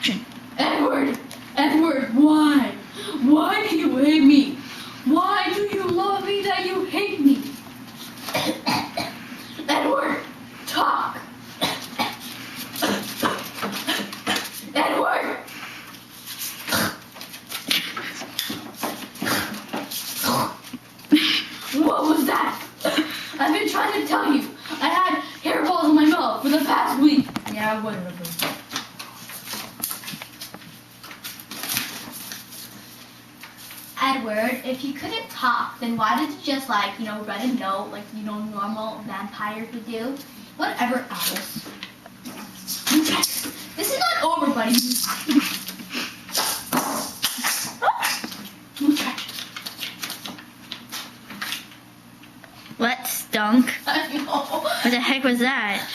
Action. Edward! Edward, why? Why do you hate me? Why do you love me that you hate me? Edward, talk! Edward! What was that? I've been trying to tell you. I had hairballs in my mouth for the past week. Yeah, whatever. Edward, if you couldn't talk, then why did you just write a note like normal vampires would do? Whatever, Alice. This is not over, buddy. What stunk? I know. What the heck was that?